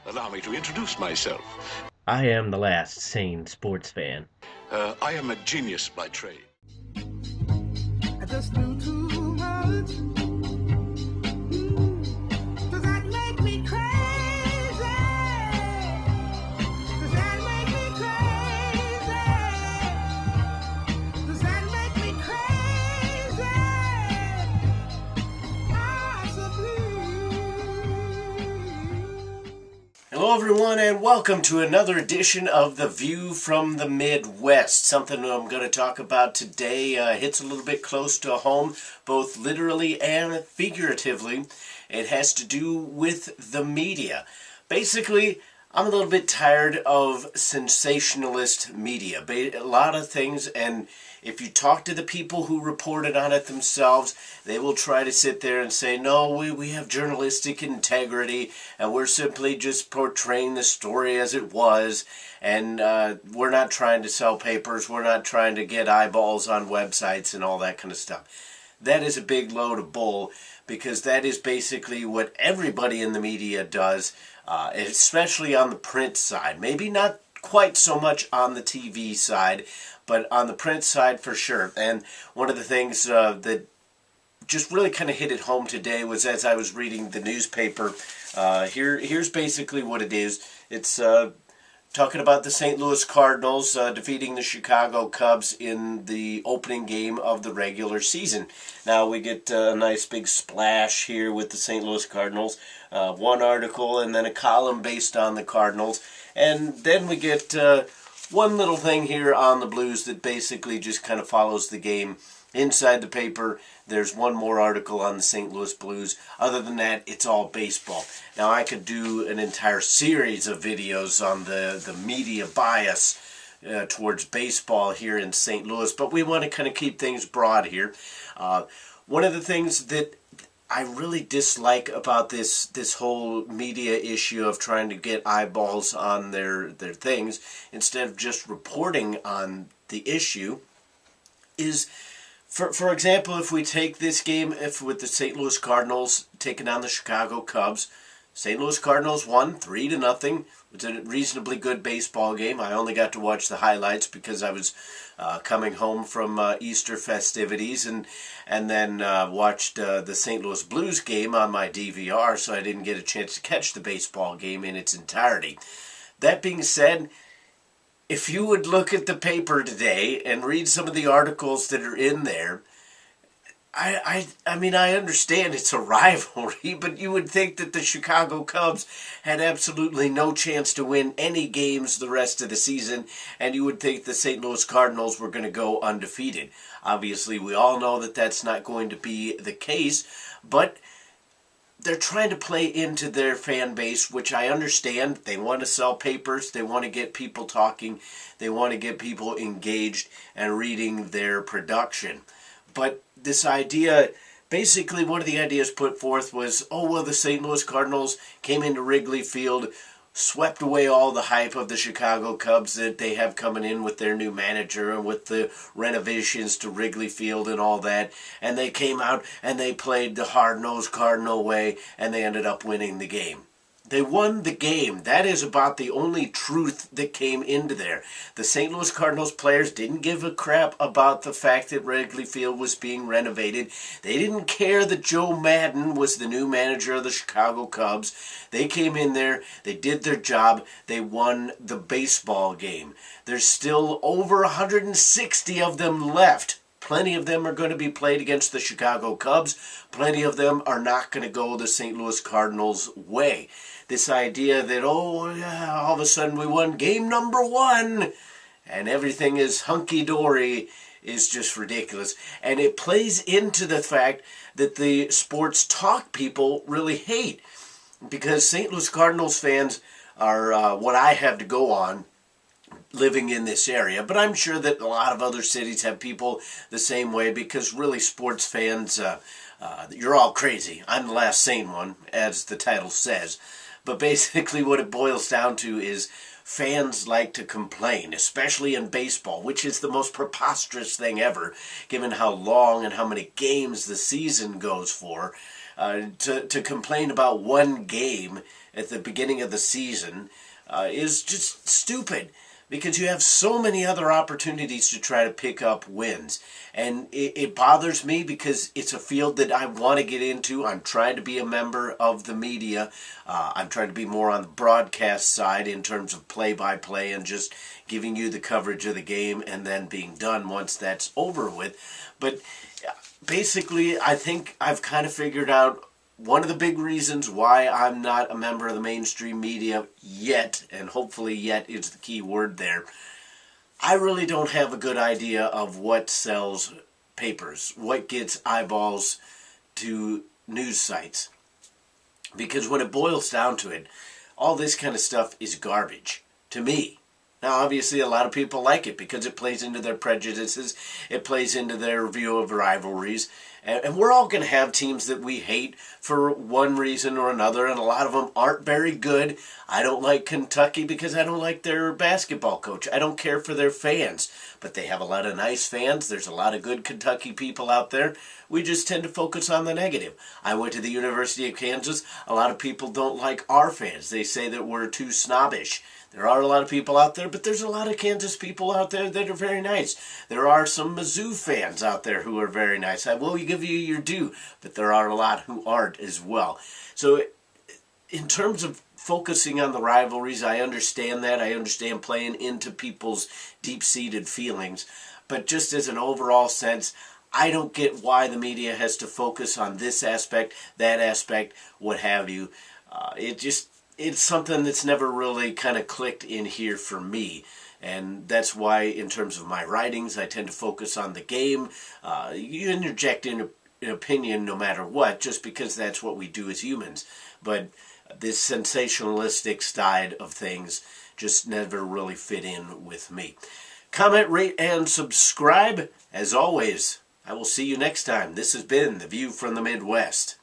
Allow me to introduce myself. I am the last sane sports fan. I am a genius by trade. I just knew too much. Does that make me crazy? Does that make me crazy? Does that make me crazy? Possibly. Hello, everyone, and welcome to another edition of The View from the Midwest. Something I'm going to talk about today hits a little bit close to home, both literally and figuratively. It has to do with the media. Basically, I'm a little bit tired of sensationalist media. A lot of things, and if you talk to the people who reported on it themselves, they will try to sit there and say, no, we have journalistic integrity, and we're simply just portraying the story as it was, and we're not trying to sell papers, we're not trying to get eyeballs on websites and all that kind of stuff. That is a big load of bull, because that is basically what everybody in the media does, especially on the print side. Maybe not quite so much on the TV side, but on the print side for sure. And one of the things that just really kind of hit it home today was as I was reading the newspaper, here's basically what it is. It's talking about the St. Louis Cardinals defeating the Chicago Cubs in the opening game of the regular season. Now we get a nice big splash here with the St. Louis Cardinals, one article and then a column based on the Cardinals, and then we get one little thing here on the Blues that basically just kind of follows the game. Inside the paper, there's one more article on the St. Louis Blues. Other than that, it's all baseball. Now, I could do an entire series of videos on the media bias towards baseball here in St. Louis, but we want to kind of keep things broad here. One of the things that I really dislike about this whole media issue of trying to get eyeballs on their things instead of just reporting on the issue is, for example, if we take this game with the St. Louis Cardinals taking on the Chicago Cubs, St. Louis Cardinals won 3-0. It was a reasonably good baseball game. I only got to watch the highlights because I was coming home from Easter festivities and then watched the St. Louis Blues game on my DVR, so I didn't get a chance to catch the baseball game in its entirety. That being said, if you would look at the paper today and read some of the articles that are in there, I mean, I understand it's a rivalry, but you would think that the Chicago Cubs had absolutely no chance to win any games the rest of the season, and you would think the St. Louis Cardinals were going to go undefeated. Obviously, we all know that that's not going to be the case, but they're trying to play into their fan base, which I understand. They want to sell papers, they want to get people talking, they want to get people engaged and reading their production. But this idea, basically one of the ideas put forth was, oh, well, the St. Louis Cardinals came into Wrigley Field, swept away all the hype of the Chicago Cubs that they have coming in with their new manager and with the renovations to Wrigley Field and all that, and they came out and they played the hard-nosed Cardinal way, and they ended up winning the game. They won the game. That is about the only truth that came into there. The St. Louis Cardinals players didn't give a crap about the fact that Wrigley Field was being renovated. They didn't care that Joe Maddon was the new manager of the Chicago Cubs. They came in there, they did their job, they won the baseball game. There's still over 160 of them left. Plenty of them are going to be played against the Chicago Cubs. Plenty of them are not going to go the St. Louis Cardinals' way. This idea that, oh, yeah, all of a sudden we won game number 1 and everything is hunky-dory is just ridiculous. And it plays into the fact that the sports talk people really hate, because St. Louis Cardinals fans are what I have to go on living in this area, but I'm sure that a lot of other cities have people the same way, because really sports fans, you're all crazy. I'm the last sane one, as the title says. But basically what it boils down to is fans like to complain, especially in baseball, which is the most preposterous thing ever, given how long and how many games the season goes for. To complain about one game at the beginning of the season is just stupid, because you have so many other opportunities to try to pick up wins. And it bothers me because it's a field that I want to get into. I'm trying to be a member of the media. I'm trying to be more on the broadcast side in terms of play-by-play and just giving you the coverage of the game and then being done once that's over with. But basically, I think I've kind of figured out one of the big reasons why I'm not a member of the mainstream media yet, and hopefully yet is the key word there. I really don't have a good idea of what sells papers, what gets eyeballs to news sites. Because when it boils down to it, all this kind of stuff is garbage to me. Now, obviously, a lot of people like it because it plays into their prejudices, it plays into their view of rivalries, and we're all going to have teams that we hate for one reason or another, and a lot of them aren't very good. I don't like Kentucky because I don't like their basketball coach. I don't care for their fans, but they have a lot of nice fans. There's a lot of good Kentucky people out there. We just tend to focus on the negative. I went to the University of Kansas. A lot of people don't like our fans. They say that we're too snobbish. There are a lot of people out there, but there's a lot of Kansas people out there that are very nice. There are some Mizzou fans out there who are very nice. I will give you your due, but there are a lot who aren't as well. So in terms of focusing on the rivalries, I understand that. I understand playing into people's deep-seated feelings. But just as an overall sense, I don't get why the media has to focus on this aspect, that aspect, what have you. It's something that's never really kind of clicked in here for me. And that's why, in terms of my writings, I tend to focus on the game. You interject in an opinion no matter what, just because that's what we do as humans. But this sensationalistic side of things just never really fit in with me. Comment, rate, and subscribe. As always, I will see you next time. This has been The View from the Midwest.